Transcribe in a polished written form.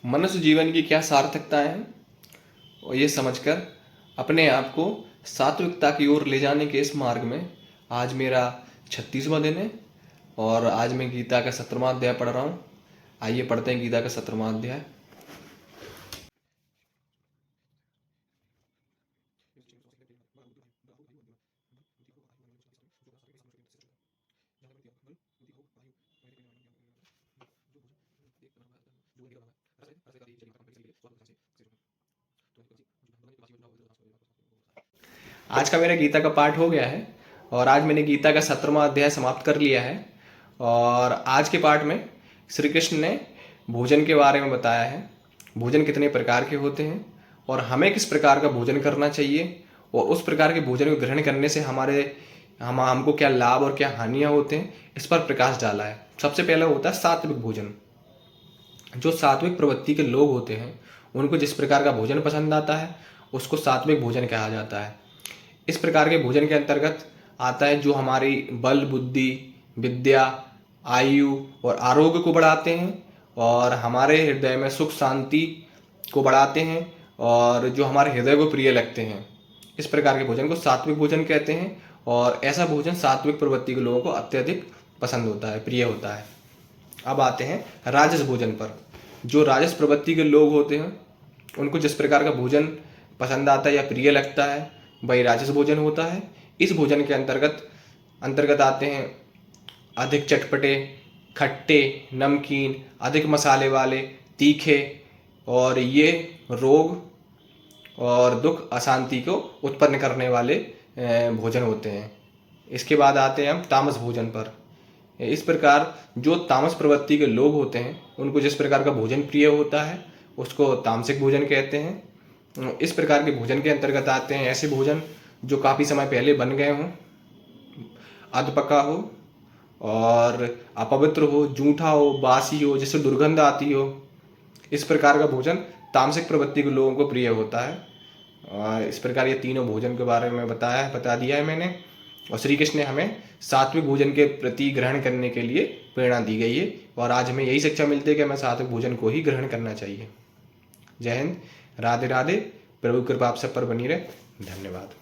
मनुष्य जीवन की क्या सार्थकताएं हैं और ये समझकर अपने आप को सात्विकता की ओर ले जाने के इस मार्ग में आज मेरा 36वां दिन है और आज मैं गीता का 17वां अध्याय पढ़ रहा हूँ। आइए पढ़ते हैं गीता का 17वां अध्याय। आज का मेरा गीता का पाठ हो गया है और आज मैंने गीता का 17वां अध्याय समाप्त कर लिया है। और आज के पाठ में श्री कृष्ण ने भोजन के बारे में बताया है, भोजन कितने प्रकार के होते हैं और हमें किस प्रकार का भोजन करना चाहिए और उस प्रकार के भोजन को ग्रहण करने से हमको क्या लाभ और क्या हानियां होते हैं, इस पर प्रकाश डाला है। सबसे पहला होता है सात्विक भोजन। जो सात्विक प्रवृत्ति के लोग होते हैं उनको जिस प्रकार का भोजन पसंद आता है उसको सात्विक भोजन कहा जाता है। इस प्रकार के भोजन के अंतर्गत आता है जो हमारी बल, बुद्धि, विद्या, आयु और आरोग्य को बढ़ाते हैं और हमारे हृदय में सुख शांति को बढ़ाते हैं और जो हमारे हृदय को प्रिय लगते हैं। इस प्रकार के भोजन को सात्विक भोजन कहते हैं और ऐसा भोजन सात्विक प्रवृत्ति के लोगों को अत्यधिक पसंद होता है, प्रिय होता है। अब आते हैं राजस भोजन पर। जो राजस प्रवृत्ति के लोग होते हैं उनको जिस प्रकार का भोजन पसंद आता है या प्रिय लगता है वही राजस भोजन होता है। इस भोजन के अंतर्गत आते हैं अधिक चटपटे, खट्टे, नमकीन, अधिक मसाले वाले, तीखे, और ये रोग और दुख अशांति को उत्पन्न करने वाले भोजन होते हैं। इसके बाद आते हैं हम तामस भोजन पर। इस प्रकार जो तामस प्रवृत्ति के लोग होते हैं उनको जिस प्रकार का भोजन प्रिय होता है उसको तामसिक भोजन कहते हैं। इस प्रकार के भोजन के अंतर्गत आते हैं ऐसे भोजन जो काफ़ी समय पहले बन गए हों, अधपका हो और अपवित्र हो, जूठा हो, बासी हो, जिससे दुर्गंध आती हो। इस प्रकार का भोजन तामसिक प्रवृत्ति के लोगों को प्रिय होता है। इस प्रकार ये तीनों भोजन के बारे में बता दिया है मैंने। और श्री कृष्ण ने हमें सात्विक भोजन के प्रति ग्रहण करने के लिए प्रेरणा दी गई है और आज हमें यही शिक्षा मिलती है कि हमें सात्विक भोजन को ही ग्रहण करना चाहिए। जय हिंद, राधे राधे। प्रभु कृपा आप सब पर बनी रहे। धन्यवाद।